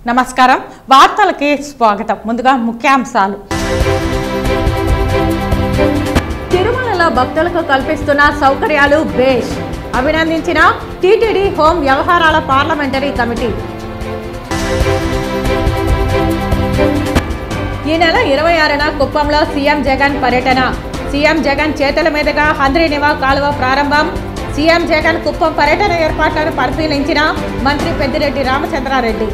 నమస్కారం వార్తలకి స్వాగతం ముందుగా ముఖ్యాంశాలు తిరుమలలో భక్తులకు కల్పిస్తున్న సౌకర్యాలు బేష్ అభినందించిన టీటీడీ హోం వ్యవహారాల పార్లమెంటరీ కమిటీ ఈ నెల 26న కుప్పంలో సీఎం జగన్ పర్యటన సీఎం జగన్ చేతుల మీదుగా హంద్రీనివా కాలువ ప్రారంభం సీఎం జగన్ కుప్పం పర్యటన ఏర్పాట్లను పరిశీలించిన మంత్రి పెద్దిరెడ్డి రామచంద్రారెడ్డి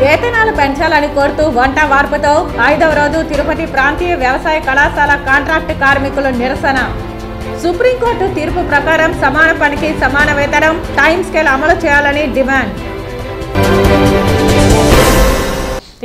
వేతనాలు పెంచాలని కోరుతూ వంట వార్పుతో 5వ రోజు తిరుపతి ప్రాంతీయ వ్యవసాయ కళాశాల కాంట్రాక్టు కార్మికులు నిరసన సుప్రీంకోర్టు తీర్పు ప్రకారం సమాన పనికి సమాన వేతనం టైం స్కేల్ అమలు చేయాలని డిమాండ్.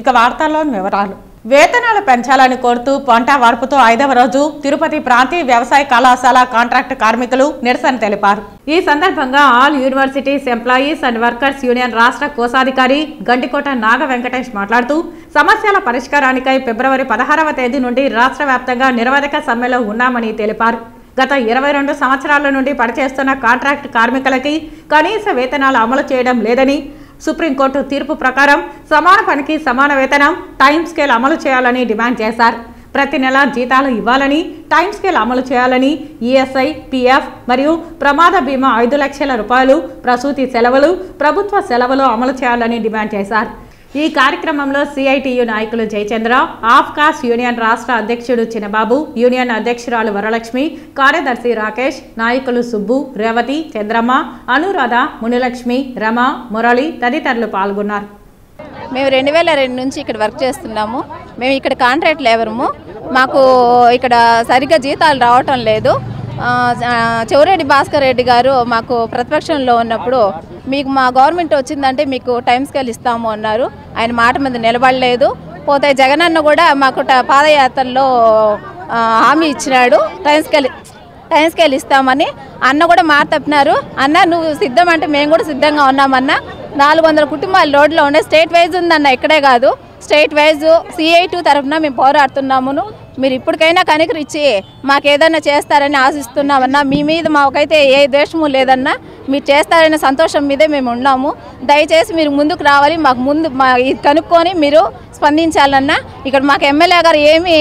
ఇక వార్తల్లోని వివరాలు. వేతనాలు పెంచాలని కోరుతూ పంట వార్పుతో 5వ రోజు తిరుపతి ప్రాంతీయ వ్యవసాయ కళాశాల కాంట్రాక్టు కార్మికులు నిరసన తెలిపారు. ఈ సందర్భంగా all universities employees and workers union రాష్ట్ర కోశాధికారి గంటికోట నాగ వెంకటేష్ మాట్లాడుతూ సమస్యల పరిష్కారానికై ఫిబ్రవరి 16వ తేదీ నుండి రాష్ట్ర వ్యాప్తంగా నిరవధిక సమ్మెలో ఉన్నామని తెలిపారు. గత 22 సంవత్సరాల నుండి పనిచేస్తున్న కాంట్రాక్టు కార్మికులకి కనీస వేతనాలు అమలు చేయడం లేదని సుప్రీంకోర్టు తీర్పు ప్రకారం సమాన పనికి సమాన వేతనం టైం స్కేల్ అమలు చేయాలని డిమాండ్ చేశారు. ప్రతి నెల జీతాలు ఇవ్వాలని టైం స్కేల్ అమలు చేయాలని ఈఎస్ఐ పిఎఫ్ మరియు ప్రమాద బీమా 5 లక్షల రూపాయలు ప్రసూతి సెలవులు ప్రభుత్వ సెలవులు అమలు చేయాలని డిమాండ్ చేశారు. ఈ కార్యక్రమంలో సిఐటియు నాయకులు జయచంద్ర ఆఫ్కాస్ యూనియన్ రాష్ట్ర అధ్యక్షుడు చిన్నబాబు యూనియన్ అధ్యక్షురాలు వరలక్ష్మి కార్యదర్శి రాకేష్ నాయకులు సుబ్బు రేవతి చంద్రమ్మ అనురాధ మునిలక్ష్మి రమ మురళి తదితరులు పాల్గొన్నారు. మేము 2002 నుంచి ఇక్కడ వర్క్ చేస్తున్నాము. మేము ఇక్కడ కాంట్రాక్ట్ లేబరము. మాకు ఇక్కడ సరిగ్గా జీతాలు రావటం లేదు. చెవిరెడ్డి భాస్కర్ రెడ్డి గారు మాకు ప్రతిపక్షంలో ఉన్నప్పుడు మీకు మా గవర్నమెంట్ వచ్చిందంటే మీకు టైం స్కేల్ ఇస్తాము అన్నారు. ఆయన మాట మీద నిలబడలేదు. పోతే జగనన్న కూడా మాకు పాదయాత్రలో హామీ ఇచ్చినాడు టైం స్కేల్ ఇస్తామని. అన్న కూడా మాట తప్పినారు. అన్న నువ్వు సిద్ధం అంటే మేము కూడా సిద్ధంగా ఉన్నామన్న. 400 కుటుంబాలు రోడ్లో ఉండే స్టేట్ వైజ్ ఉందన్న, ఇక్కడే కాదు స్టేట్ వైజ్ CI2 తరఫున మేము పోరాడుతున్నాము. మీరు ఇప్పటికైనా కనికరించి మాకు ఏదైనా చేస్తారని ఆశిస్తున్నామన్నా. మీ మీద మాకైతే ఏ ద్వేషము లేదన్నా, మీరు చేస్తారనే సంతోషం మీదే మేము ఉన్నాము. దయచేసి మీరు ముందుకు రావాలి, మాకు ముందు ఇది కనుక్కొని మీరు స్పందించాలన్నా. ఇక్కడ మాకు ఎమ్మెల్యే గారు ఏమీ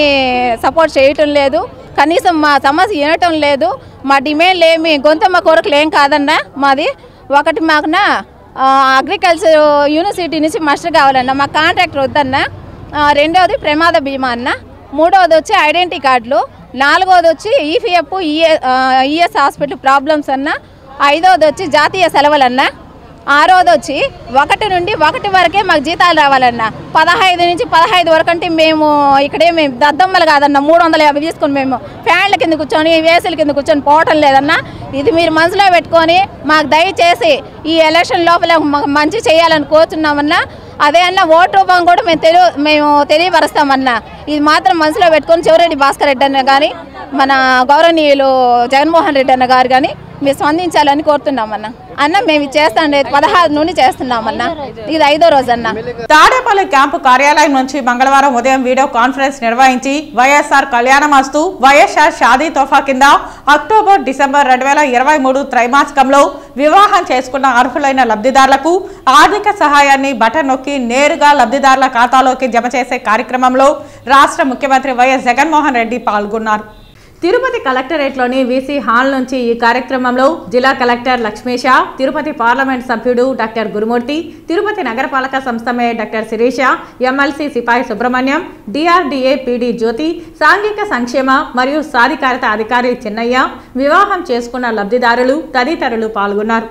సపోర్ట్ చేయటం లేదు, కనీసం మా సమస్య వినటం లేదు. మా డిమాండ్లు ఏమి గొంతమ్మ కోరికలు ఏం కాదన్నా. మాది ఒకటి మాకున అగ్రికల్చర్ యూనివర్సిటీ నుంచి మాస్టర్ కావాలన్నా, మా కాంట్రాక్టర్ వద్దన్నా. రెండవది ప్రమాద బీమా అన్న. మూడవది వచ్చి ఐడెంటిటీ కార్డులు. నాలుగవది వచ్చి ఈపీఎఫ్ ఈఎస్ హాస్పిటల్ ప్రాబ్లమ్స్ అన్న. ఐదవది వచ్చి జాతీయ సెలవులు అన్న. ఆరవది వచ్చి 1 నుండి 1 వరకే మాకు జీతాలు రావాలన్నా. 15 నుంచి 15 వరకు అంటే మేము ఇక్కడే మేము దద్దమ్మలు కాదన్న. 350 తీసుకొని మేము ఫ్యాన్ల కింద కూర్చొని వేసల కింద కూర్చొని పోవటం లేదన్నా. ఇది మీరు మనసులో పెట్టుకొని మాకు దయచేసి ఈ ఎలక్షన్ లోపల మంచి చేయాలని కోరుతున్నామన్నా. అదే అన్న ఓటు రూపం కూడా మేము తెలియపరుస్తామన్నా. ఇది మాత్రం మనసులో పెట్టుకొని చెవిరెడ్డి భాస్కర్ రెడ్డి అన్న కానీ మన గౌరవనీయులు జగన్మోహన్ రెడ్డి అన్న గారు కానీ మీరు స్పందించాలని కోరుతున్నామన్నా. అన్న మేము చేస్తాం లేదు, 16 నుండి చేస్తున్నామన్నా. ఇది 5వ రోజు అన్న. తాడేపల్లి క్యాంపు కార్యాలయం నుంచి మంగళవారం ఉదయం వీడియో కాన్ఫరెన్స్ నిర్వహించి వైఎస్ఆర్ కళ్యాణమస్తు వైఎస్ఆర్ షాదీ తోఫా కింద అక్టోబర్ డిసెంబర్ 2023 త్రైమాసికంలో వివాహం చేసుకున్న అర్హులైన లబ్ధిదారులకు ఆర్థిక సహాయాన్ని బటన్ నొక్కి నేరుగా లబ్ధిదారుల ఖాతాలోకి జమ చేసే కార్యక్రమంలో రాష్ట్ర ముఖ్యమంత్రి వైఎస్ జగన్మోహన్ రెడ్డి పాల్గొన్నారు. తిరుపతి కలెక్టరేట్లోని వీసీ హాల్ నుంచి ఈ కార్యక్రమంలో జిల్లా కలెక్టర్ లక్ష్మీష, తిరుపతి పార్లమెంట్ సభ్యుడు డాక్టర్ గురుమూర్తి, తిరుపతి నగరపాలక సంస్థ మేయర్ డాక్టర్ శిరీష, ఎమ్మెల్సీ సిపాయి సుబ్రహ్మణ్యం, డిఆర్డీఏ పీడీ జ్యోతి, సాంఘిక సంక్షేమ మరియు సాధికారత అధికారి చిన్నయ్య, వివాహం చేసుకున్న లబ్ధిదారులు తదితరులు పాల్గొన్నారు.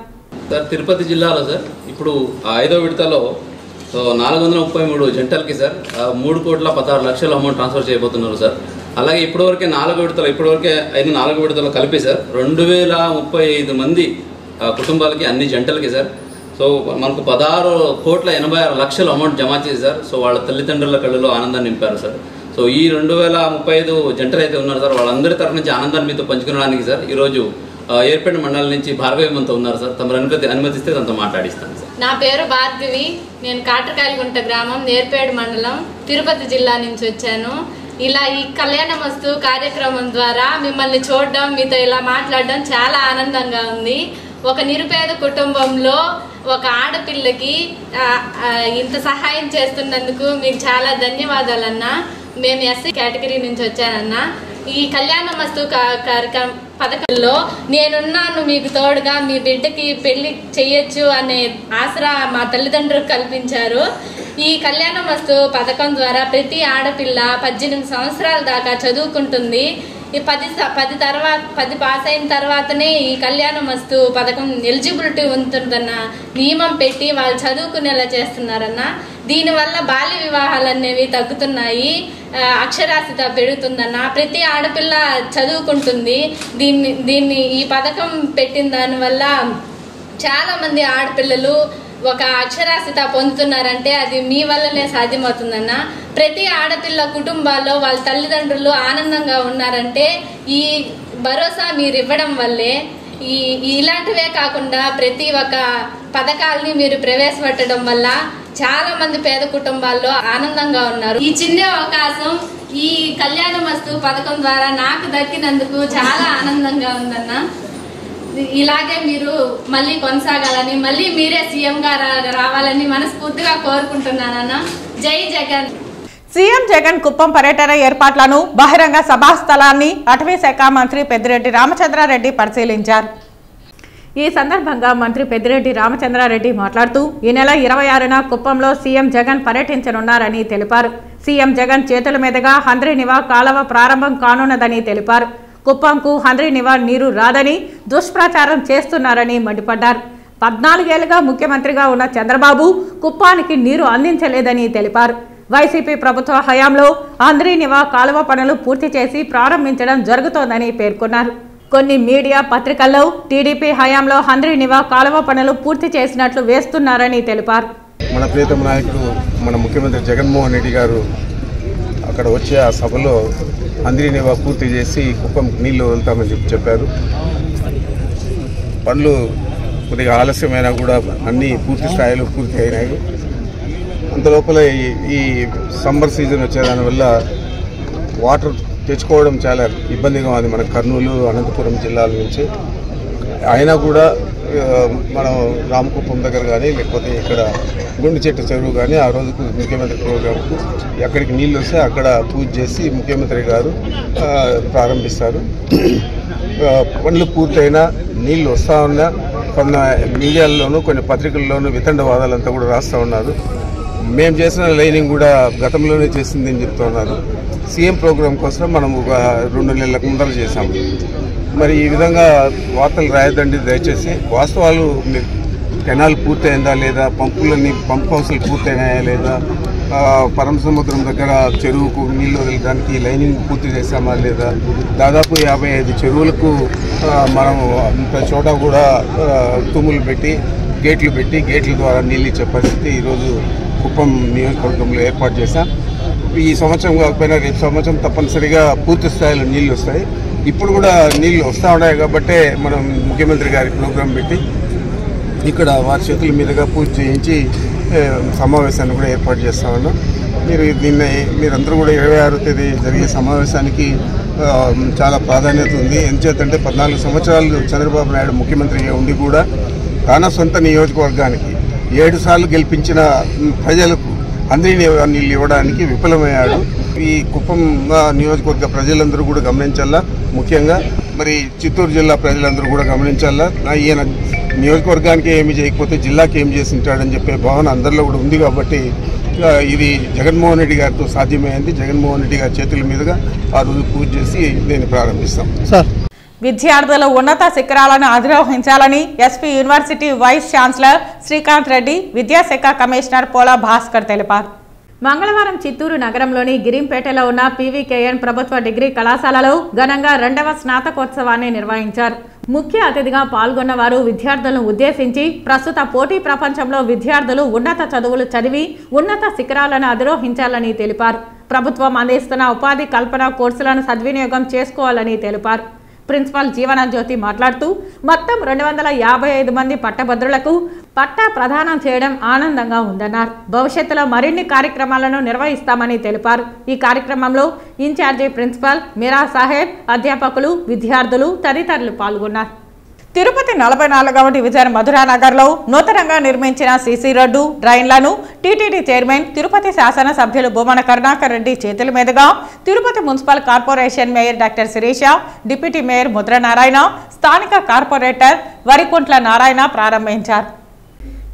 తిరుపతి జిల్లాలో సార్ ఇప్పుడు 5వ విడతలో 433 జంటలకి సార్ 3,16,00,000 అమౌంట్ ట్రాన్స్ఫర్ చేయబోతున్నారు సార్. అలాగే ఇప్పటివరకే 4 విడతలు ఇప్పటివరకే 4 విడతలు కలిపి సార్ 2035 మంది కుటుంబాలకి అన్ని జంటలకి సార్. సో మనకు 16,86,00,000 అమౌంట్ జమ చేసి సార్. సో వాళ్ళ తల్లిదండ్రుల కళ్ళలో ఆనందాన్ని నింపారు సార్. సో ఈ 2035 జంటలు అయితే ఉన్నారు సార్, వాళ్ళందరి తరఫు నుంచి ఆనందాన్ని మీతో పంచుకోవడానికి సార్ ఈరోజు ఏర్పేట మండలం నుంచి భార్గవిమంతో ఉన్నారు సార్. తమ అనుమతిస్తే తనతో మాట్లాడిస్తాను సార్. నా పేరు భార్గవి. నేను కాటకాయలగుంట గ్రామం నేర్పేట మండలం తిరుపతి జిల్లా నుంచి వచ్చాను. ఇలా ఈ కళ్యాణమస్తు కార్యక్రమం ద్వారా మిమ్మల్ని చూడడం, మీతో ఇలా మాట్లాడడం చాలా ఆనందంగా ఉంది. ఒక నిరుపేద కుటుంబంలో ఒక ఆడపిల్లకి ఇంత సహాయం చేస్తున్నందుకు మీకు చాలా ధన్యవాదాలన్నా. మేము ఎస్సీ కేటగిరీ నుంచి వచ్చానన్నా. ఈ కళ్యాణమస్తు పథకంలో నేనున్నాను మీకు తోడుగా, మీ బిడ్డకి పెళ్లి చెయ్యొచ్చు అనే ఆసరా మా తల్లిదండ్రులకు కల్పించారు. ఈ కళ్యాణమస్తు పథకం ద్వారా ప్రతి ఆడపిల్ల 18 సంవత్సరాల దాకా చదువుకుంటుంది. ఈ 10 పాస్ అయిన తర్వాతనే ఈ కళ్యాణమస్తు పథకం ఎలిజిబిలిటీ ఉంటుందన్న నియమం పెట్టి వాళ్ళు చదువుకునేలా చేస్తున్నారన్న. దీనివల్ల బాల్య వివాహాలు అనేవి తగ్గుతున్నాయి, అక్షరాస్యత పెరుగుతుందన్న. ప్రతి ఆడపిల్ల చదువుకుంటుంది. దీన్ని ఈ పథకం పెట్టిన దానివల్ల చాలా మంది ఆడపిల్లలు ఒక అక్షరాస్యత పొందుతున్నారంటే అది మీ వల్లనే సాధ్యమవుతుందన్న. ప్రతి ఆడపిల్ల కుటుంబాల్లో వాళ్ళ తల్లిదండ్రులు ఆనందంగా ఉన్నారంటే ఈ భరోసా మీరు ఇవ్వడం వల్లే. ఇలాంటివే కాకుండా ప్రతి ఒక్క పథకాలని మీరు ప్రవేశపెట్టడం వల్ల చాలా మంది పేద కుటుంబాల్లో ఆనందంగా ఉన్నారు. ఈ చిన్న అవకాశం ఈ కళ్యాణమస్తు పథకం ద్వారా నాకు దక్కినందుకు చాలా ఆనందంగా ఉందన్న. ఇలాగే మీరు మళ్ళీ కొనసాగాలని, మళ్ళీ మీరే సీఎం గా రావాలని మనస్ఫూర్తిగా కోరుకుంటున్నానన్న. జై జగన్. సీఎం జగన్ కుప్పం పర్యటన ఏర్పాట్లను, బహిరంగ సభా స్థలాన్ని అటవీ శాఖ మంత్రి పెద్దిరెడ్డి రామచంద్రారెడ్డి పరిశీలించారు. ఈ సందర్భంగా మంత్రి పెద్దిరెడ్డి రామచంద్రారెడ్డి మాట్లాడుతూ ఈ నెల 26న కుప్పంలో సీఎం జగన్ పర్యటించనున్నారని తెలిపారు. సీఎం జగన్ చేతుల మీదుగా హంద్రీనివా కాలువ ప్రారంభం కానున్నదని తెలిపారు. కుప్పంకు హంద్రీనివా నీరు రాదని దుష్ప్రచారం చేస్తున్నారని మండిపడ్డారు. 14 ఏళ్లుగా ముఖ్యమంత్రిగా ఉన్న చంద్రబాబు కుప్పానికి నీరు అందించలేదని తెలిపారు. వైసీపీ ప్రభుత్వ హయాంలో హంద్రీనివా కాలువ పనులు పూర్తి చేసి ప్రారంభించడం జరుగుతోందని పేర్కొన్నారు. కొన్ని మీడియా పత్రికల్లో టీడీపీ హయాంలో హంద్రీనివా కాలువ పనులు పూర్తి చేసినట్లు వేస్తున్నారని తెలిపారు. మన ప్రియతమ నాయకుడు మన ముఖ్యమంత్రి జగన్మోహన్ రెడ్డి గారు అక్కడ వచ్చే ఆ సభలో హంద్రీనివా పూర్తి చేసి కుప్పం నీళ్లు వదులుతామని చెప్పారు. పనులు కొద్దిగా ఆలస్యమైనా కూడా అన్నీ పూర్తి స్థాయిలో పూర్తి అయినాయి. అంతలోపల ఈ సమ్మర్ సీజన్ వచ్చేదానివల్ల వాటర్ తెచ్చుకోవడం చాలా ఇబ్బందిగా ఉంది మన కర్నూలు, అనంతపురం జిల్లాల నుంచి. అయినా కూడా మనం రామకుప్పం దగ్గర కానీ లేకపోతే ఇక్కడ గుండె చెట్టు చెరువు కానీ ఆ రోజుకు ముఖ్యమంత్రి ప్రోగ్రాంకు ఎక్కడికి నీళ్ళు వస్తే అక్కడ పూజ చేసి ముఖ్యమంత్రి గారు ప్రారంభిస్తారు. పనులు పూర్తయినా నీళ్ళు వస్తూ ఉన్నా కొన్ని మీడియాల్లోనూ కొన్ని పత్రికల్లోనూ వితండవాదాలంతా కూడా రాస్తూ ఉన్నారు. మేము చేసిన లైనింగ్ కూడా గతంలోనే చేసిందని చెప్తూ ఉన్నారు. సీఎం ప్రోగ్రాం కోసం మనం ఒక 2 నెలలకు ముందర చేశాము. మరి ఈ విధంగా వార్తలు రాయదండి దయచేసి. వాస్తవాలు కెనాల్ పూర్తయిందా లేదా, పంప్ హౌస్లు పూర్తయినాయా లేదా, పరమసముద్రం దగ్గర చెరువుకు నీళ్లు వదలడానికి లైనింగ్ పూర్తి చేశామా లేదా, దాదాపు 55 చెరువులకు మనము అంత చోట కూడా తుమ్ములు పెట్టి గేట్ల ద్వారా నీళ్ళు ఇచ్చే పరిస్థితి ఈరోజు కుప్పం నియోజకవర్గంలో ఏర్పాటు చేశాం. ఈ సంవత్సరం కాకపోయినా రేపు సంవత్సరం తప్పనిసరిగా పూర్తి స్థాయిలో నీళ్లు వస్తాయి. ఇప్పుడు కూడా నీళ్లు వస్తూ ఉన్నాయి కాబట్టే మనం ముఖ్యమంత్రి గారి ప్రోగ్రాం పెట్టి ఇక్కడ వారి చేతుల మీదుగా పూజ చేయించి సమావేశాన్ని కూడా ఏర్పాటు చేస్తా ఉన్నాం. మీరందరూ కూడా 26వ తేదీ జరిగే సమావేశానికి చాలా ప్రాధాన్యత ఉంది. ఎందుచేతంటే 14 సంవత్సరాలు చంద్రబాబు నాయుడు ముఖ్యమంత్రిగా ఉండి కూడా తన సొంత నియోజకవర్గానికి 7 సార్లు గెలిపించిన ప్రజలకు హంద్రీనివా నీళ్ళు ఇవ్వడానికి విఫలమయ్యాడు. ఈ కుప్పం నియోజకవర్గ ప్రజలందరూ కూడా గమనించాలా. ముఖ్యంగా మరి చిత్తూరు జిల్లా ప్రజలందరూ కూడా గమనించాలా. ఈయన నియోజకవర్గానికి ఏమి చేయకపోతే జిల్లాకి ఏం చేసి ఉంటాడని చెప్పే భావన అందరిలో కూడా ఉంది. కాబట్టి ఇది జగన్మోహన్ రెడ్డి గారితో సాధ్యమైంది. జగన్మోహన్ రెడ్డి గారి చేతుల మీదుగా ఆ రోజు పూజ చేసి దీన్ని ప్రారంభిస్తాం. సార్, విద్యార్థులు ఉన్నత శిఖరాలను అధిరోహించాలని SP university vice chancellor Srikanth Reddy, విద్యాశాఖ కమిషనర్ పోలా భాస్కర్ తెలిపారు. మంగళవారం చిత్తూరు నగరంలోని గిరింపేటలో ఉన్న పీవీకేఎన్ ప్రభుత్వ డిగ్రీ కళాశాలలో ఘనంగా 2వ స్నాతకోత్సవాన్ని నిర్వహించారు. ముఖ్య అతిథిగా పాల్గొన్న వారు విద్యార్థులను ఉద్దేశించి ప్రస్తుత పోటీ ప్రపంచంలో విద్యార్థులు ఉన్నత చదువులు చదివి ఉన్నత శిఖరాలను అధిరోహించాలని తెలిపారు. ప్రభుత్వం అందిస్తున్న ఉపాధి కల్పన కోర్సులను సద్వినియోగం చేసుకోవాలని తెలిపారు. ప్రిన్సిపాల్ జీవనజ్యోతి మాట్లాడుతూ మొత్తం 255 మంది పట్టభద్రులకు పట్టా ప్రదానం చేయడం ఆనందంగా ఉందన్నారు. భవిష్యత్తులో మరిన్ని కార్యక్రమాలను నిర్వహిస్తామని తెలిపారు. ఈ కార్యక్రమంలో ఇన్ఛార్జి ప్రిన్సిపాల్ మీరా సాహెబ్, అధ్యాపకులు, విద్యార్థులు తదితరులు పాల్గొన్నారు. తిరుపతి 44వ డివిజన్ మధురానగర్లో నూతనంగా నిర్మించిన సీసీ రోడ్డు డ్రైన్లను టీటీడీ చైర్మన్ తిరుపతి శాసనసభ్యులు భూమన కరుణాకర్ రెడ్డి చేతుల మీదుగా Tirupati municipal corporation mayor doctor Sirisha, deputy mayor Mudra Narayana, స్థానిక కార్పొరేటర్ వరికుంట్ల నారాయణ ప్రారంభించారు.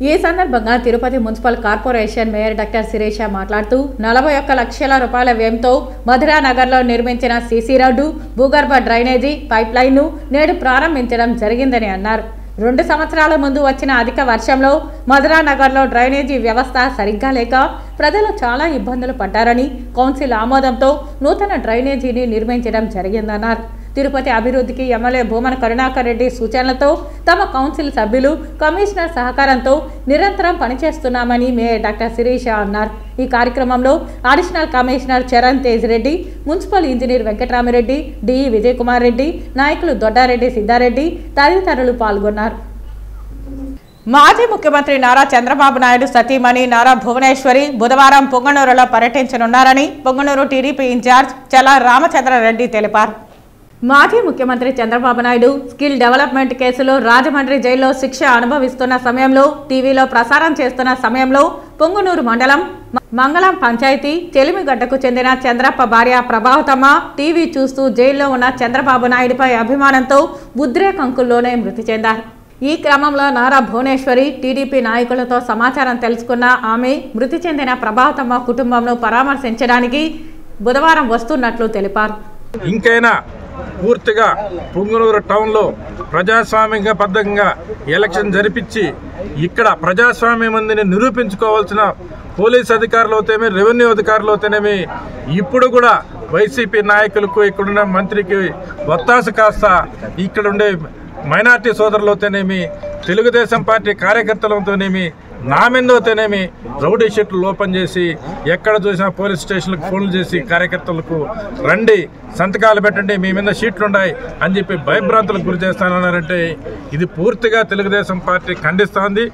ఈ సందర్భంగా Tirupati municipal corporation mayor doctor Sirisha మాట్లాడుతూ 41 లక్షల రూపాయల వ్యయంతో మధురానగర్లో నిర్మించిన సీసీ రోడ్డు, భూగర్భ డ్రైనేజీ పైప్ లైన్ను నేడు ప్రారంభించడం జరిగిందని అన్నారు. 2 సంవత్సరాల ముందు వచ్చిన అధిక వర్షంలో మధురానగర్లో డ్రైనేజీ వ్యవస్థ సరిగ్గా లేక ప్రజలు చాలా ఇబ్బందులు పడ్డారని కౌన్సిల్ ఆమోదంతో నూతన డ్రైనేజీని నిర్మించడం జరిగిందన్నారు. తిరుపతి అభివృద్ధికి ఎమ్మెల్యే భూమన కరుణాకర్ రెడ్డి సూచనలతో తమ కౌన్సిల్ సభ్యులు, కమిషనర్ సహకారంతో నిరంతరం పనిచేస్తున్నామని మేయర్ డాక్టర్ శిరీష అన్నారు. ఈ కార్యక్రమంలో additional commissioner Charan Tej Reddy, municipal engineer Venkataramireddy, DE Vijayakumar Reddy, నాయకులు దొడ్డారెడ్డి సిద్ధారెడ్డి తదితరులు పాల్గొన్నారు. మాజీ ముఖ్యమంత్రి నారా చంద్రబాబు నాయుడు సతీమణి నారా భువనేశ్వరి బుధవారం పొంగనూరులో పర్యటించనున్నారని పొంగనూరు టీడీపీ ఇన్ఛార్జ్ చల్లా రామచంద్రారెడ్డి తెలిపారు. మాజీ ముఖ్యమంత్రి చంద్రబాబు నాయుడు స్కిల్ డెవలప్మెంట్ కేసులో రాజమండ్రి జైల్లో శిక్ష అనుభవిస్తున్న సమయంలో టీవీలో ప్రసారం చేస్తున్న సమయంలో పొంగునూరు మండలం మంగళం పంచాయతీ చెలిమిగడ్డకు చెందిన చంద్రప్ప భార్య ప్రభావతమ్మ టీవీ చూస్తూ జైల్లో ఉన్న చంద్రబాబు నాయుడుపై అభిమానంతో ఉద్రేకంకుల్లోనే మృతి చెందారు. ఈ క్రమంలో నారా భువనేశ్వరి టీడీపీ నాయకులతో సమాచారం తెలుసుకున్న ఆమె మృతి చెందిన ప్రభావతమ్మ కుటుంబంను పరామర్శించడానికి బుధవారం వస్తున్నట్లు తెలిపారు. ఇంకైనా పూర్తిగా పొంగునూరు టౌన్లో ప్రజాస్వామ్యబద్ధంగా ఎలక్షన్ జరిపించి ఇక్కడ ప్రజాస్వామ్యం మందిని నిరూపించుకోవాల్సిన పోలీస్ అధికారులు అవుతేమి, రెవెన్యూ అధికారులు అవుతేనేమి ఇప్పుడు కూడా వైసీపీ నాయకులకు ఇక్కడున్న మంత్రికి ఒత్తాసు కాస్త ఇక్కడుండే మైనార్టీ సోదరులు అవుతేనేమి, తెలుగుదేశం పార్టీ కార్యకర్తలతోనేమి, నా మీదతోనేమి రౌడీ షీట్లు ఓపెన్ చేసి ఎక్కడ చూసినా పోలీస్ స్టేషన్లకు ఫోన్లు చేసి కార్యకర్తలకు రండి సంతకాలు పెట్టండి మీ మీద షీట్లు ఉన్నాయి అని చెప్పి భయభ్రాంతులకు గురి చేస్తానన్నారంటే ఇది పూర్తిగా తెలుగుదేశం పార్టీ ఖండిస్తోంది.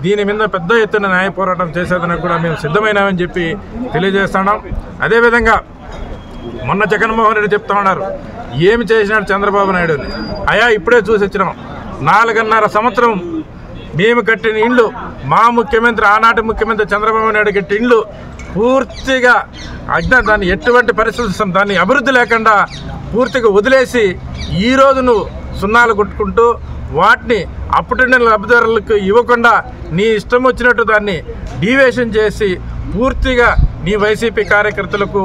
దీని మీద పెద్ద ఎత్తున న్యాయ పోరాటం చేసేదని కూడా మేము సిద్ధమైనామని చెప్పి తెలియజేస్తున్నాం. అదేవిధంగా మొన్న జగన్మోహన్ రెడ్డి చెప్తా ఉన్నారు ఏమి చేసినాడు చంద్రబాబు నాయుడుని. అయా ఇప్పుడే చూసి వచ్చినాం. 4.5 సంవత్సరం మేము కట్టిన ఇండ్లు, మా ముఖ్యమంత్రి ఆనాటి ముఖ్యమంత్రి చంద్రబాబు నాయుడు కట్టిన ఇండ్లు పూర్తిగా దాన్ని ఎటువంటి పరిస్థితి దాన్ని అభివృద్ధి లేకుండా పూర్తిగా వదిలేసి ఈరోజు నువ్వు సున్నాలు కొట్టుకుంటూ వాటిని అప్పటి లబ్ధిదారులకు ఇవ్వకుండా నీ ఇష్టం వచ్చినట్టు దాన్ని డీవియేషన్ చేసి పూర్తిగా నీ వైసీపీ కార్యకర్తలకు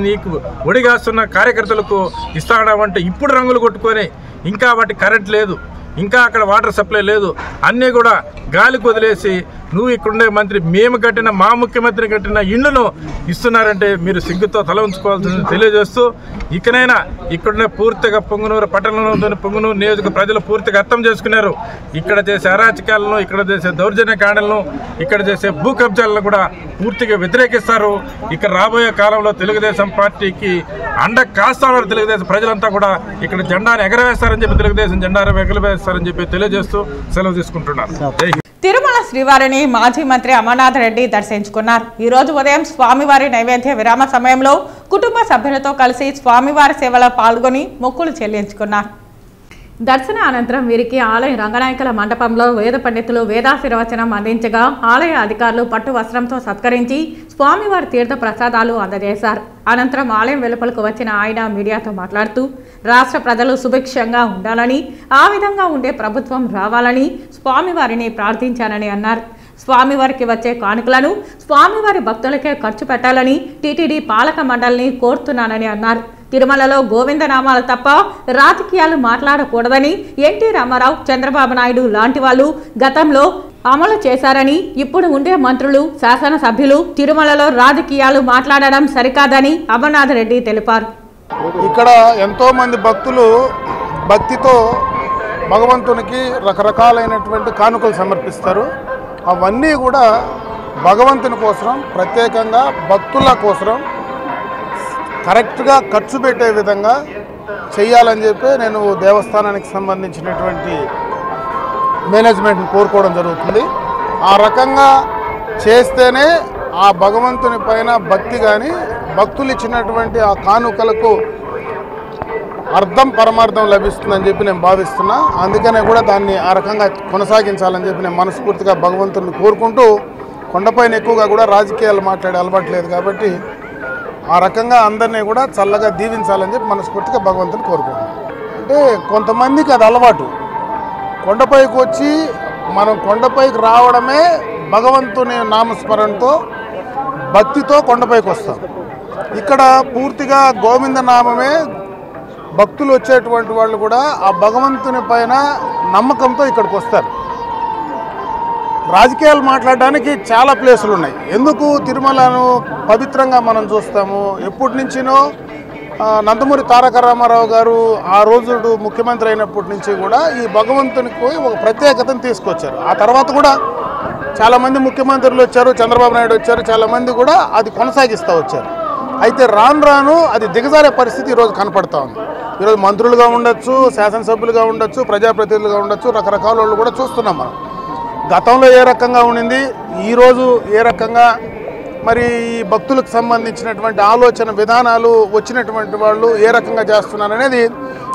నీకు ఒడిగాస్తున్న కార్యకర్తలకు ఇస్తాడామంటే ఇప్పుడు రంగులు కొట్టుకొని ఇంకా వాటి కరెంట్ లేదు, ఇంకా అక్కడ వాటర్ సప్లై లేదు, అన్నీ కూడా గాలికి వదిలేసి నువ్వు ఇక్కడుండే మంత్రి మేము కట్టిన మా ముఖ్యమంత్రి కట్టిన ఇళ్లను ఇస్తున్నారంటే మీరు సిగ్గుతో తల ఉంచుకోవాల్సింది తెలియజేస్తూ ఇకనైనా ఇక్కడున్న పూర్తిగా పొంగునూరు పట్టణంలోని పొంగునూరు నియోజక ప్రజలు పూర్తిగా అర్థం చేసుకున్నారు. ఇక్కడ చేసే అరాచకాలను, ఇక్కడ చేసే దౌర్జన్య కాండలను, ఇక్కడ చేసే భూ కబ్జాలను కూడా పూర్తిగా వ్యతిరేకిస్తారు. ఇక్కడ రాబోయే కాలంలో తెలుగుదేశం పార్టీకి అండ కాస్తామని తెలుగుదేశం ప్రజలంతా కూడా ఇక్కడ జెండాను ఎగరవేస్తారని చెప్పి తెలుగుదేశం జెండాను ఎగరవేస్తారని చెప్పి తెలియజేస్తూ సెలవు తీసుకుంటున్నారు. తిరుమల శ్రీవారిని మాజీ మంత్రి అమర్నాథ్ రెడ్డి దర్శించుకున్నారు. ఈ రోజు ఉదయం స్వామివారి నైవేద్య విరామ సమయంలో కుటుంబ సభ్యులతో కలిసి స్వామివారి సేవలో పాల్గొని మొక్కులు చెల్లించుకున్నారు. దర్శన అనంతరం వీరికి ఆలయ రంగనాయకుల మండపంలో వేద పండితులు వేదాశీర్వచనం అందించగా ఆలయ అధికారులు పట్టు వస్త్రంతో సత్కరించి స్వామివారి తీర్థ ప్రసాదాలు అందజేశారు. అనంతరం ఆలయం వెలుపలకు వచ్చిన ఆయన మీడియాతో మాట్లాడుతూ రాష్ట్ర ప్రజలు సుభిక్షంగా ఉండాలని, ఆ విధంగా ఉండే ప్రభుత్వం రావాలని స్వామివారిని ప్రార్థించానని అన్నారు. స్వామివారికి వచ్చే కానుకలను స్వామివారి భక్తులకే ఖర్చు పెట్టాలని టీటీడీ పాలక మండలిని కోరుతున్నానని అన్నారు. తిరుమలలో గోవిందనామాలు తప్ప రాజకీయాలు మాట్లాడకూడదని ఎన్టీ రామారావు, చంద్రబాబు నాయుడు లాంటి వాళ్ళు గతంలో అమలు చేశారని, ఇప్పుడు ఉండే మంత్రులు, శాసనసభ్యులు తిరుమలలో రాజకీయాలు మాట్లాడడం సరికాదని అమర్నాథ్ రెడ్డి తెలిపారు. ఇక్కడ ఎంతోమంది భక్తులు భక్తితో భగవంతునికి రకరకాలైనటువంటి కానుకలు సమర్పిస్తారు. అవన్నీ కూడా భగవంతుని కోసం, ప్రత్యేకంగా భక్తుల కోసం కరెక్ట్గా ఖర్చు పెట్టే విధంగా చేయాలని చెప్పి నేను దేవస్థానానికి సంబంధించినటువంటి మేనేజ్మెంట్ని కోరుకోవడం జరుగుతుంది. ఆ రకంగా చేస్తేనే ఆ భగవంతుని పైన భక్తి కానీ, భక్తులు ఇచ్చినటువంటి ఆ కానుకలకు అర్థం పరమార్థం లభిస్తుందని చెప్పి నేను భావిస్తున్నా. అందుకనే కూడా దాన్ని ఆ రకంగా కొనసాగించాలని చెప్పి నేను మనస్ఫూర్తిగా భగవంతుని కోరుకుంటూ, కొండపైన ఎక్కువగా కూడా రాజకీయాలు మాట్లాడే అలవాటు లేదు కాబట్టి ఆ రకంగా అందరినీ కూడా చల్లగా దీవించాలని చెప్పి మనస్ఫూర్తిగా భగవంతుని కోరుకుంటున్నాను. అంటే కొంతమందికి అది అలవాటు. కొండపైకి వచ్చి మనం కొండపైకి రావడమే భగవంతుని నామస్మరణతో భక్తితో కొండపైకి వస్తాం. ఇక్కడ పూర్తిగా గోవింద నామమే. భక్తులు వచ్చేటువంటి వాళ్ళు కూడా ఆ భగవంతుని పైన నమ్మకంతో ఇక్కడికి వస్తారు. రాజకీయాలు మాట్లాడడానికి చాలా ప్లేసులు ఉన్నాయి. ఎందుకు తిరుమలను పవిత్రంగా మనం చూస్తాము. ఎప్పటి నుంచినో నందమూరి తారక రామారావు గారు ఆ రోజు ముఖ్యమంత్రి అయినప్పటి నుంచి కూడా ఈ భగవంతునికి ఒక ప్రత్యేకతను తీసుకొచ్చారు. ఆ తర్వాత కూడా చాలామంది ముఖ్యమంత్రులు వచ్చారు, చంద్రబాబు నాయుడు వచ్చారు, చాలామంది కూడా అది కొనసాగిస్తూ వచ్చారు. అయితే రాను రాను అది దిగజారే పరిస్థితి ఈరోజు కనపడతా ఉంది. ఈరోజు మంత్రులుగా ఉండొచ్చు, శాసనసభ్యులుగా ఉండొచ్చు, ప్రజాప్రతినిధులుగా ఉండొచ్చు, రకరకాల వాళ్ళు కూడా చూస్తున్నాం మనం. గతంలో ఏ రకంగా ఉండింది, ఈరోజు ఏ రకంగా మరి ఈ భక్తులకు సంబంధించినటువంటి ఆలోచన విధానాలు వచ్చినటువంటి వాళ్ళు ఏ రకంగా చేస్తున్నారు అనేది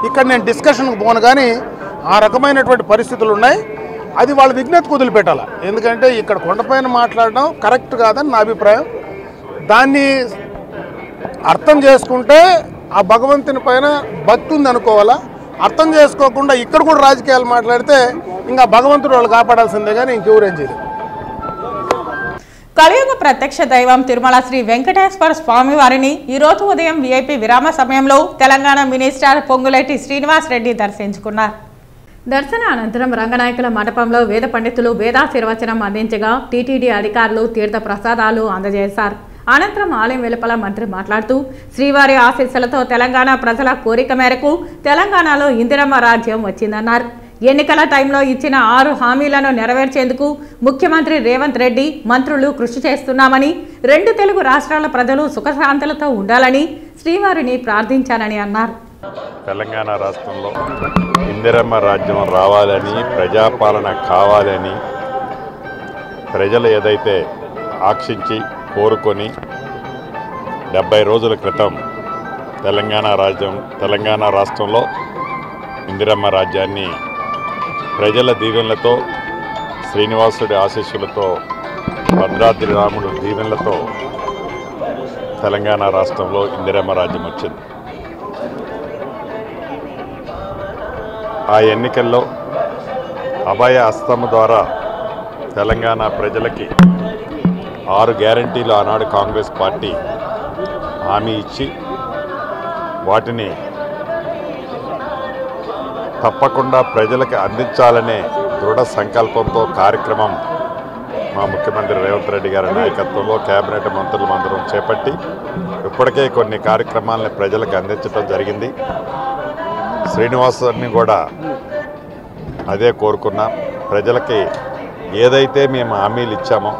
ఇక్కడ నేను డిస్కషన్కి పోను. కానీ ఆ రకమైనటువంటి పరిస్థితులు ఉన్నాయి. అది వాళ్ళ విజ్ఞతకు వదిలిపెట్టాలి. ఎందుకంటే ఇక్కడ కొండపైన మాట్లాడడం కరెక్ట్ కాదని నా అభిప్రాయం. దాన్ని అర్థం చేసుకుంటే ఆ భగవంతుని పైన భక్తి ఉంది అనుకోవాలా. అర్థం చేసుకోకుండా ఇక్కడ కూడా రాజకీయాలు మాట్లాడితే ఇంకా భగవంతుడు వాళ్ళు కాపాడాల్సిందే కానీ ఇంకెవరేం చేయలేదు. కలియుగ ప్రత్యక్ష దైవం తిరుమల శ్రీ వెంకటేశ్వర స్వామి వారిని ఈరోజు ఉదయం వీఐపీ విరామ సమయంలో తెలంగాణ మినిస్టర్ పొంగులేటి శ్రీనివాస్ రెడ్డి దర్శించుకున్నారు. దర్శన అనంతరం రంగనాయకుల మండపంలో వేద పండితులు వేదాశీర్వచనం అందించగా టీటీడీ అధికారులు తీర్థ ప్రసాదాలు అందజేశారు. అనంతరం ఆలయం వెలుపల మంత్రి మాట్లాడుతూ శ్రీవారి ఆశీస్సులతో తెలంగాణ ప్రజల కోరిక మేరకు తెలంగాణలో ఇందిరమ్మ రాజ్యం వచ్చిందన్నారు. ఎన్నికల టైంలో ఇచ్చిన 6 హామీలను నెరవేర్చేందుకు ముఖ్యమంత్రి రేవంత్ రెడ్డి మంత్రులు కృషి చేస్తున్నామని, 2 తెలుగు రాష్ట్రాల ప్రజలు సుఖశాంతులతో ఉండాలని శ్రీవారిని ప్రార్థించానని అన్నారు. తెలంగాణ రాష్ట్రంలో ఇందిరమ్మ రాజ్యం రావాలని, ప్రజాపాలన కావాలని ప్రజలు ఏదైతే ఆక్షించి కోరుకొని 70 రోజుల క్రితం తెలంగాణ రాష్ట్రంలో ఇందిరమ్మ రాజ్యాన్ని ప్రజల దీవెనలతో, శ్రీనివాసుడి ఆశీస్సులతో, భద్రాద్రి రాముడు దీవెనలతో తెలంగాణ రాష్ట్రంలో ఇందిరమ్మ రాజ్యం వచ్చింది. ఆ ఎన్నికల్లో అభయ హస్తము ద్వారా తెలంగాణ ప్రజలకి 6 గ్యారంటీలు ఆనాడు కాంగ్రెస్ పార్టీ హామీ ఇచ్చి వాటిని తప్పకుండా ప్రజలకు అందించాలనే దృఢ సంకల్పంతో కార్యక్రమం మా ముఖ్యమంత్రి రేవంత్ రెడ్డి గారి నాయకత్వంలో కేబినెట్ మంత్రులందరం చేపట్టి ఇప్పటికే కొన్ని కార్యక్రమాలను ప్రజలకు అందించడం జరిగింది. శ్రీనివాసుని కూడా అదే కోరుకున్నాం. ప్రజలకి ఏదైతే మేము హామీలు ఇచ్చామో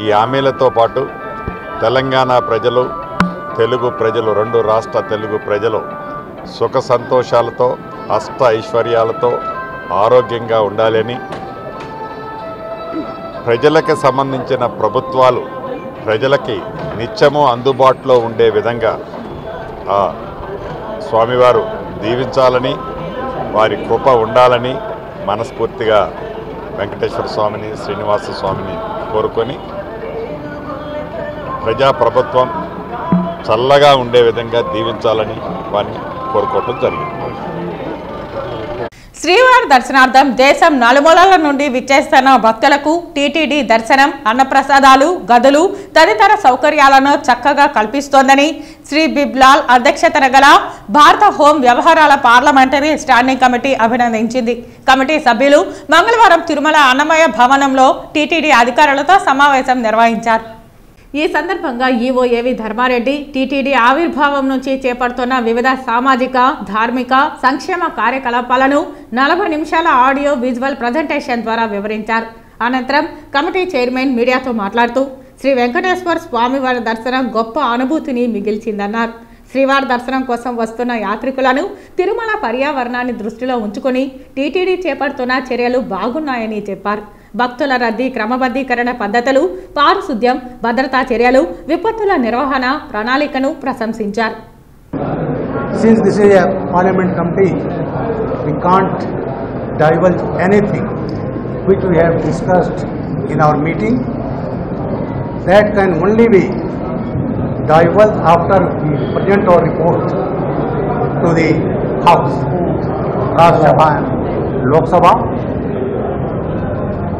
ఈ హామీలతో పాటు తెలంగాణ ప్రజలు, తెలుగు ప్రజలు, 2 రాష్ట్ర తెలుగు ప్రజలు సుఖ సంతోషాలతో, అష్ట ఐశ్వర్యాలతో ఆరోగ్యంగా ఉండాలని, ప్రజలకు సంబంధించిన ప్రభుత్వాలు ప్రజలకి నిత్యము అందుబాటులో ఉండే విధంగా ఆ స్వామివారు దీవించాలని, వారి కృప ఉండాలని మనస్ఫూర్తిగా వెంకటేశ్వర స్వామిని, శ్రీనివాస స్వామిని కోరుకొని ప్రజాప్రభుత్వం చల్లగా ఉండే విధంగా దీవించాలని వారిని కోరుకోవటం జరిగింది. శ్రీవారి దర్శనార్థం దేశం నలుమూలల నుండి విచ్చేస్తున్న భక్తులకు టీటీడీ దర్శనం, అన్నప్రసాదాలు, గదులు తదితర సౌకర్యాలను చక్కగా కల్పిస్తోందని శ్రీ బిబ్లాల్ అధ్యక్షతన గల భారత హోం వ్యవహారాల పార్లమెంటరీ స్టాండింగ్ కమిటీ అభినందించింది. కమిటీ సభ్యులు మంగళవారం తిరుమల అన్నమయ్య భవనంలో టీటీడీ అధికారులతో సమావేశం నిర్వహించారు. ఈ సందర్భంగా ఈవో ఏవి ధర్మారెడ్డి టీటీడీ ఆవిర్భావం నుంచి చేపడుతున్న వివిధ సామాజిక, ధార్మిక, సంక్షేమ కార్యకలాపాలను 40 నిమిషాల ఆడియో విజువల్ ప్రజెంటేషన్ ద్వారా వివరించారు. అనంతరం కమిటీ చైర్మన్ మీడియాతో మాట్లాడుతూ శ్రీ వెంకటేశ్వర స్వామివారి దర్శనం గొప్ప అనుభూతిని మిగిల్చిందన్నారు. శ్రీవారి దర్శనం కోసం వస్తున్న యాత్రికులను తిరుమల పర్యావరణాన్ని దృష్టిలో ఉంచుకొని టీటీడీ చేపడుతున్న చర్యలు బాగున్నాయని చెప్పారు. భక్తుల రద్దీ క్రమబద్ధీకరణ పద్ధతులు, పారిశుద్ధ్యం, భద్రతా చర్యలు, విపత్తుల నిర్వహణ ప్రణాళికను ప్రశంసించారు. since this is a parliament committee, we can't divulge anything which we have discussed in our meeting. That can only be divulged after we present our report to the House, Rajya Sabha and Lok Sabha.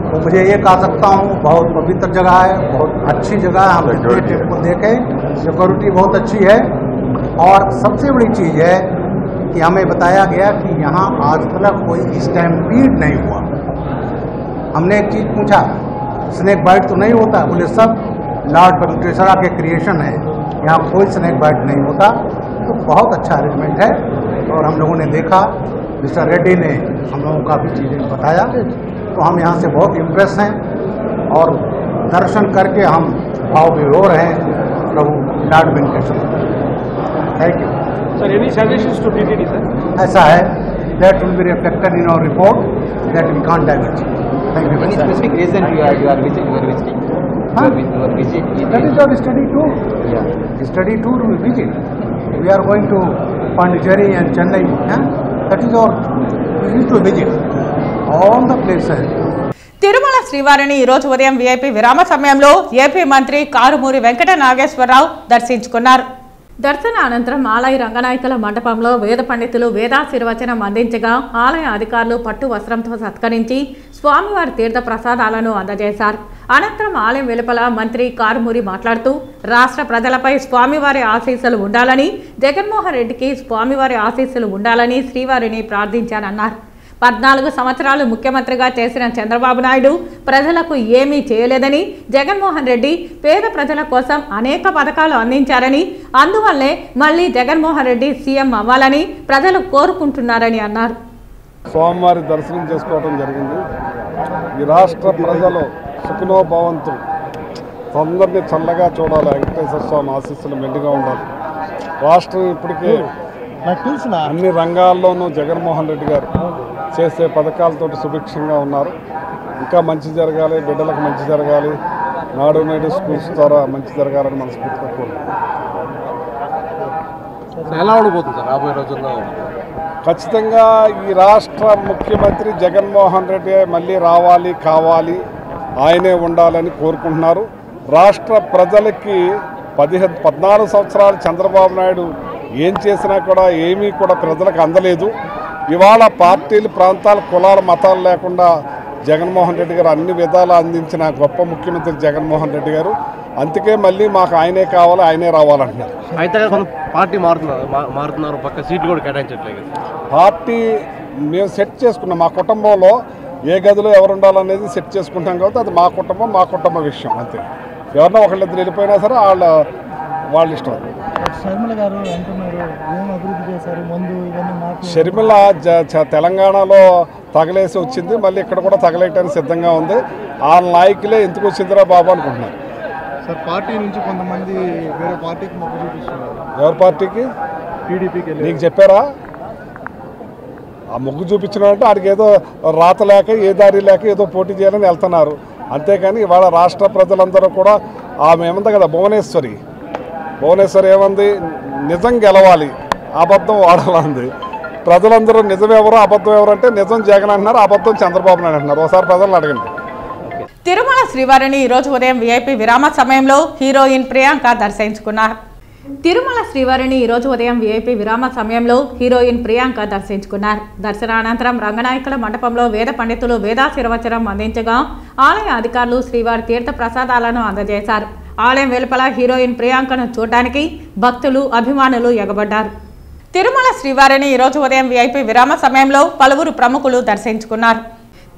तो मुझे ये कह सकता हूँ बहुत पवित्र जगह है, बहुत अच्छी जगह है। हम ट्रिप को देखें, सिक्योरिटी बहुत अच्छी है और सबसे बड़ी चीज़ है कि हमें बताया गया कि यहाँ आज तक कोई स्टैम्पीड नहीं हुआ। हमने एक चीज़ पूछा, स्नेक बाइट तो नहीं होता? बोले सब लॉर्ड वेंकटेश्वरा के क्रिएशन है, यहाँ कोई स्नेक बाइट नहीं होता। तो बहुत अच्छा अरेंजमेंट है और हम लोगों ने देखा, मिस्टर रेड्डी ने हम लोगों को काफ़ी चीज़ें बताया, तो हम यहाँ से बहुत इम्प्रेस हैं और दर्शन करके हम भाव विभोर हैं प्रभु lord Venkateshwara. Thank you sir. Any suggestions to TTD sir? ऐसा है, that will be reflected in our report, that we can't divert. Thank you. Any specific reason you are visiting? That is our study tour. Yeah, study tour we visit. We are going to Pondicherry and Chennai. That is our, we need to visit all the places. Tirumala శ్రీవారిని ఈ రోజు ఉదయం VIP విరామ సమయంలో AP మంత్రి కారుమూరి వెంకట నాగేశ్వరరావు దర్శించుకున్నారు. దర్శన అనంతరం ఆలయ రంగనాయకుల మండపంలో వేద పండితులు వేదాశీర్వచనం అందించగా ఆలయ అధికారులు పట్టు వస్త్రంతో సత్కరించి స్వామివారి తీర్థ ప్రసాదాలను అందజేశారు. అనంతరం ఆలయం వెలుపల మంత్రి కారుమూరి మాట్లాడుతూ రాష్ట్ర ప్రజలపై స్వామివారి ఆశీస్సులు ఉండాలని, జగన్మోహన్ రెడ్డికి స్వామివారి ఆశీస్సులు ఉండాలని శ్రీవారిని ప్రార్థించానన్నారు. 14 సంవత్సరాలు ముఖ్యమంత్రిగా చేసిన చంద్రబాబు నాయుడు ప్రజలకు ఏమీ చేయలేదని, జగన్మోహన్ రెడ్డి పేద ప్రజల కోసం అనేక పథకాలు అందించారని, అందువల్లే మళ్లీ జగన్మోహన్ రెడ్డి సీఎం అవ్వాలని ప్రజలు కోరుకుంటున్నారని అన్నారు. స్వామివారి దర్శనం చేసుకోవడం జరిగింది. ఈ రాష్ట్ర ప్రజలు సుఖనోభవంతు అందరినీ చల్లగా చూడాలి, వెంకటేశ్వర స్వామి ఆశీస్సులు మెండుగా ఉండాలి. రాష్ట్రం ఇప్పటికే అన్ని రంగాల్లోనూ జగన్మోహన్ రెడ్డి గారు చేసే పథకాలతోటి సుభిక్షంగా ఉన్నారు. ఇంకా మంచి జరగాలి, బిడ్డలకు మంచి జరగాలి, నాడు నేడు స్కూల్స్ ద్వారా మంచి జరగాలని మనస్ఫూర్తిగా కోరుకుంటున్నాం. ఎలా ఉండబోతుంది సార్ రాబోయే రోజుల్లో? ఖచ్చితంగా ఈ రాష్ట్ర ముఖ్యమంత్రి జగన్మోహన్ రెడ్డి మళ్ళీ రావాలి, కావాలి, ఆయనే ఉండాలని కోరుకుంటున్నారు. రాష్ట్ర ప్రజలకి 14 సంవత్సరాలు చంద్రబాబు నాయుడు ఏం చేసినా కూడా ఏమీ కూడా ప్రజలకు అందలేదు. ఇవాళ పార్టీలు, ప్రాంతాలు, కులాల, మతాలు లేకుండా జగన్మోహన్ రెడ్డి గారు అన్ని విధాలు అందించిన గొప్ప ముఖ్యమంత్రి జగన్మోహన్ రెడ్డి గారు. అందుకే మళ్ళీ మాకు ఆయనే కావాలి, ఆయనే రావాలంటున్నారు. అయితే పార్టీ మారుతున్నారు, పక్క సీట్లు కూడా కేటాయించట్లేదు. పార్టీ మేము సెట్ చేసుకున్నాం. మా కుటుంబంలో ఏ గదిలో ఎవరు ఉండాలనేది సెట్ చేసుకుంటాం కాబట్టి అది మా కుటుంబ విషయం అంతే. ఎవరన్నా ఒకళ్ళిద్దరు వెళ్ళిపోయినా సరే వాళ్ళ ఇష్టం. షర్మిల తెలంగాణలో తగలేసి వచ్చింది, మళ్ళీ ఇక్కడ కూడా తగలేయటానికి సిద్ధంగా ఉంది. ఆ నాయకులే ఎందుకు వచ్చిందిరా బాబు అనుకుంటున్నారు. సార్ పార్టీ నుంచి కొంతమంది వేరే పార్టీకి మొగ్గు చూపిస్తున్నారు. ఎవరి పార్టీకి? టీడీపీకి. నీకు చెప్పారా? ఆ మొగ్గు చూపించినారంటే ఆడికి ఏదో రాత లేక, ఏ దారి లేక ఏదో పోటీ చేయాలని వెళ్తున్నారు. అంతేకాని ఇవాళ రాష్ట్ర ప్రజలందరూ కూడా ఆమె ఏమంది కదా, భువనేశ్వరి ఏమంది, నిజం గెలవాలి, అబద్ధం వాడాలంది. ప్రజలందరూ నిజం ఎవరు, అబద్ధం ఎవరు అంటే నిజం జగన్ అంటున్నారు, అబద్ధం చంద్రబాబు నాయుడు అంటున్నారు. ఒకసారి ప్రజలను అడగండి. తిరుమల శ్రీవారిని ఈ రోజు ఉదయం వీఐపీ విరామ సమయంలో హీరోయిన్ ప్రియాంక దర్శించుకున్నారు. తిరుమల శ్రీవారిని ఈ రోజు ఉదయం వీఐపీ విరామ సమయంలో హీరోయిన్ ప్రియాంక దర్శించుకున్నారు. దర్శనానంతరం రంగనాయకుల మండపంలో వేద పండితులు వేదాశీర్వచనం అందించగా ఆలయ అధికారులు శ్రీవారి తీర్థ ప్రసాదాలను అందజేశారు. ఆలయం వెలుపల హీరోయిన్ ప్రియాంకను చూడడానికి భక్తులు, అభిమానులు ఎగబడ్డారు. తిరుమల శ్రీవారిని ఈ రోజు ఉదయం వీఐపీ విరామ సమయంలో పలువురు ప్రముఖులు దర్శించుకున్నారు.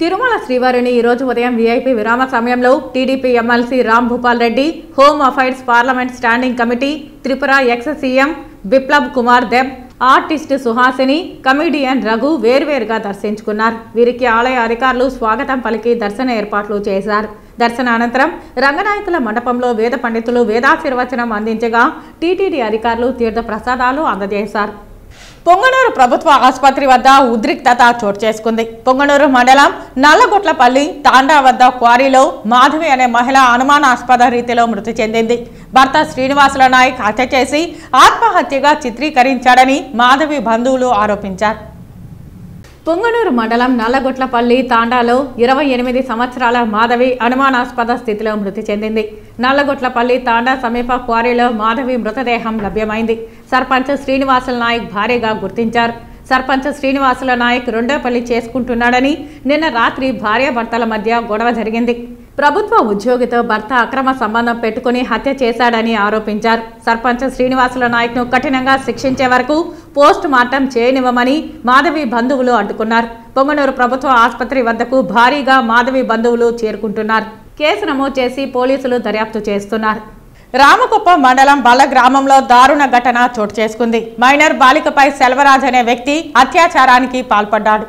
తిరుమల శ్రీవారిని ఈ రోజు ఉదయం వీఐపీ విరామ సమయంలో TDP MLC Ram Bhupal Reddy, home affairs parliament standing committee, Tripura ex CM Biplab Kumar Deb, artist Suhasini, comedian Raghu వేర్వేరుగా దర్శించుకున్నారు. వీరికి ఆలయ అధికారులు స్వాగతం పలికి దర్శన ఏర్పాట్లు చేశారు. దర్శన అనంతరం రంగనాయకుల మండపంలో వేద పండితులు వేదాశీర్వచనం అందించగా టీటీడీ అధికారులు తీర్థ ప్రసాదాలు అందజేశారు. పొంగనూరు ప్రభుత్వ ఆసుపత్రి వద్ద ఉద్రిక్తత చోటు చేసుకుంది. పొంగనూరు మండలం నల్లగొట్లపల్లి తాండా వద్ద క్వారీలో మాధవి అనే మహిళ అనుమానాస్పద రీతిలో మృతి చెందింది. భర్త శ్రీనివాసుల నాయక్ హత్య చేసి ఆత్మహత్యగా చిత్రీకరించాడని మాధవి బంధువులు ఆరోపించారు. పొంగనూరు మండలం నల్లగొట్లపల్లి తాండాలో 28 సంవత్సరాల మాధవి అనుమానాస్పద స్థితిలో మృతి చెందింది. నల్లగొట్లపల్లి తాండా సమీప క్వారీలో మాధవి మృతదేహం లభ్యమైంది. సర్పంచ్ శ్రీనివాసుల నాయక్ భార్యగా గుర్తించారు. సర్పంచ్ శ్రీనివాసుల నాయక్ రెండో పెళ్లి చేసుకుంటున్నాడని నిన్న రాత్రి భార్యాభర్తల మధ్య గొడవ జరిగింది. ప్రభుత్వ ఉద్యోగితో భర్త అక్రమ సంబంధం పెట్టుకుని హత్య చేశాడని ఆరోపించారు. సర్పంచ్ శ్రీనివాసుల నాయక్ను కఠినంగా శిక్షించే వరకు పోస్ట్ మార్టం చేయనివ్వమని మాధవి బంధువులు అడ్డుకున్నారు. పొంగనూరు ప్రభుత్వ ఆసుపత్రి వద్దకు భారీగా మాధవి బంధువులు చేరుకుంటున్నారు. కేసు నమోదు చేసి పోలీసులు దర్యాప్తు చేస్తున్నారు. రామకుప్పం మండలం బల్ల గ్రామంలో దారుణ ఘటన చోటు చేసుకుంది. మైనర్ బాలికపై సెల్వరాజ్ అనే వ్యక్తి అత్యాచారానికి పాల్పడ్డాడు.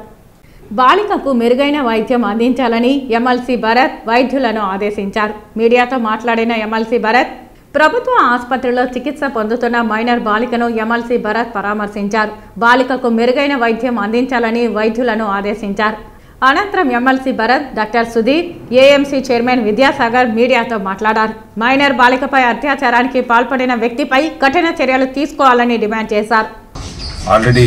బాలికకు మెరుగైన వైద్యం అందించాలని ఎమ్మెల్సీ భరత్ వైద్యులను ఆదేశించారు. మీడియాతో మాట్లాడిన ఎమ్మెల్సీ భరత్ ప్రభుత్వ ఆసుపత్రిలో చికిత్స పొందుతున్న మైనర్ బాలికను ఎమ్మెల్సీ భరత్ పరామర్శించారు. బాలికకు మెరుగైన వైద్యం అందించాలని వైద్యులను ఆదేశించారు. అనంతరం MLC Bharat, doctor Sudheer, AMC chairman Vidyasagar మీడియాతో మాట్లాడారు. మైనర్ బాలికపై అత్యాచారానికి పాల్పడిన వ్యక్తిపై కఠిన చర్యలు తీసుకోవాలని డిమాండ్ చేశారు. ఆల్రెడీ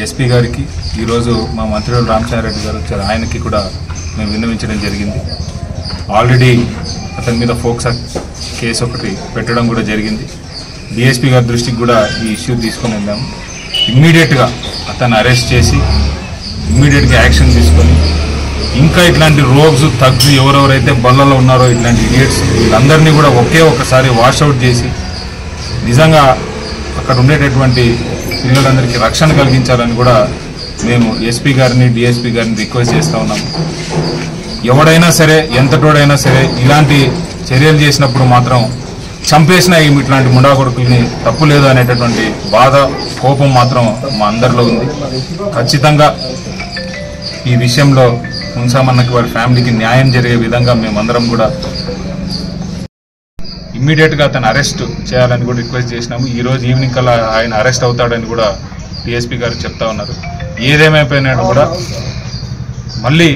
ఎస్పీ గారికి ఈరోజు మా మంత్రులు రామచంద్రారెడ్డి గారు వచ్చారు, ఆయనకి కూడా మేము విన్నవించడం జరిగింది. ఆల్రెడీ అతని మీద ఫోక్సా కేసు ఒకటి పెట్టడం కూడా జరిగింది. డిఎస్పీ గారి దృష్టికి కూడా ఈ ఇష్యూ తీసుకొని వెళ్ళాము. ఇమ్మీడియట్గా అతన్ని అరెస్ట్ చేసి ఇమ్మీడియట్గా యాక్షన్ తీసుకొని ఇంకా ఇట్లాంటి రోగ్స్ తగ్స్ ఎవరెవరైతే బళ్ళలో ఉన్నారో ఇట్లాంటి ఇడియట్స్ వీళ్ళందరినీ కూడా ఒకసారి వాషౌట్ చేసి నిజంగా అక్కడ ఉండేటటువంటి పిల్లలందరికీ రక్షణ కలిగించాలని కూడా మేము ఎస్పీ గారిని డిఎస్పీ గారిని రిక్వెస్ట్ చేస్తూ ఉన్నాము. ఎవడైనా సరే ఎంతటోడైనా సరే ఇలాంటి చర్యలు చేసినప్పుడు మాత్రం చంపేసిన ఇట్లాంటి ముండా కొడుకుల్ని తప్పు లేదు అనేటటువంటి బాధ కోపం మాత్రం మా అందరిలో ఉంది. ఖచ్చితంగా ఈ విషయంలో మున్సామన్నకి వారి ఫ్యామిలీకి న్యాయం జరిగే విధంగా మేమందరం కూడా ఇమ్మీడియట్గా అతను అరెస్ట్ చేయాలని కూడా రిక్వెస్ట్ చేసినాము. ఈరోజు ఈవినింగ్ కల్లా ఆయన అరెస్ట్ అవుతాడని కూడా డిఎస్పీ గారు చెప్తా ఉన్నారు. ఏదేమైపోయినా కూడా మళ్ళీ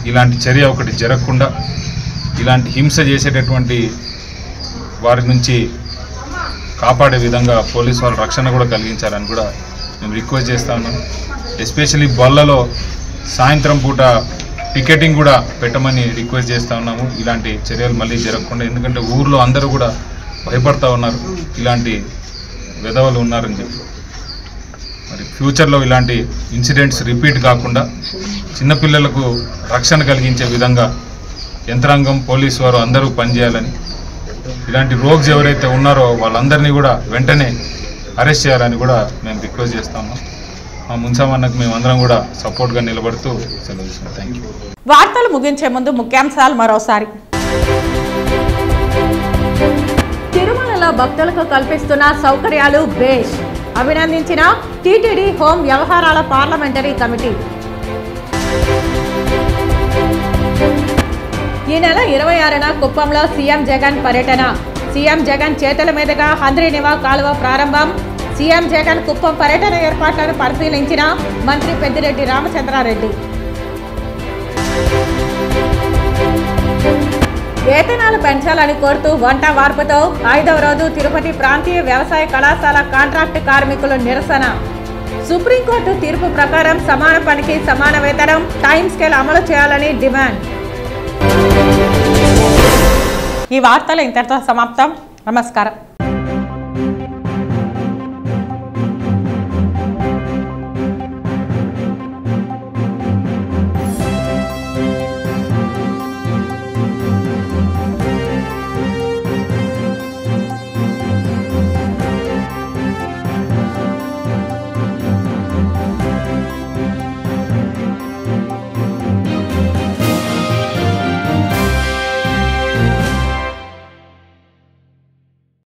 ఇలాంటి చర్య ఒకటి జరగకుండా ఇలాంటి హింస చేసేటటువంటి వారి నుంచి కాపాడే విధంగా పోలీసు వాళ్ళు రక్షణ కూడా కలిగించాలని కూడా మేము రిక్వెస్ట్ చేస్తా ఉన్నాం. ఎస్పెషల్లీ బళ్ళలో సాయంత్రం పూట పికెటింగ్ కూడా పెట్టమని రిక్వెస్ట్ చేస్తూ ఉన్నాము. ఇలాంటి చర్యలు మళ్ళీ జరగకుండా, ఎందుకంటే ఊర్లో అందరూ కూడా భయపడతా ఉన్నారు ఇలాంటి విధవలు ఉన్నారని చెప్పి. మరి ఫ్యూచర్లో ఇలాంటి ఇన్సిడెంట్స్ రిపీట్ కాకుండా చిన్నపిల్లలకు రక్షణ కలిగించే విధంగా యంత్రాంగం పోలీసు వారు అందరూ పనిచేయాలని, ఇలాంటి రోగ్స్ ఎవరైతే ఉన్నారో వాళ్ళందరినీ కూడా వెంటనే అరెస్ట్ చేయాలని కూడా మేము రిక్వెస్ట్ చేస్తా ఉన్నాం. మా మున్సామన్నకు మేమందరం కూడా సపోర్ట్గా నిలబడుతూ సెలవు తీసుకున్నాం. Thank you. వార్తలు ముగించే ముందు ముఖ్యాంశాలు మరోసారి. తిరుమలలో భక్తులకు కల్పిస్తున్న సౌకర్యాలు బేష్, అభినందించిన టీటీడీ హోం వ్యవహారాల పార్లమెంటరీ కమిటీ. ఈ నెల 26న కుప్పంలో సీఎం జగన్ పర్యటన. సీఎం జగన్ చేతుల మీదుగా హంద్రీనివా కాలువ ప్రారంభం. సీఎం జగన్ కుప్పం పర్యటన ఏర్పాట్లను పరిశీలించిన మంత్రి పెద్దిరెడ్డి రామచంద్రారెడ్డి. వేతనాలు పెంచాలని కోరుతూ వంట వార్పుతో 5వ రోజు తిరుపతి ప్రాంతీయ వ్యవసాయ కళాశాల కాంట్రాక్టు కార్మికుల నిరసన. సుప్రీంకోర్టు తీర్పు ప్రకారం సమాన పనికి సమాన వేతనం, టైమ్ స్కేల్ అమలు చేయాలని డిమాండ్. ఈ వార్తలు ఇంతటితో సమాప్తం. నమస్కారం.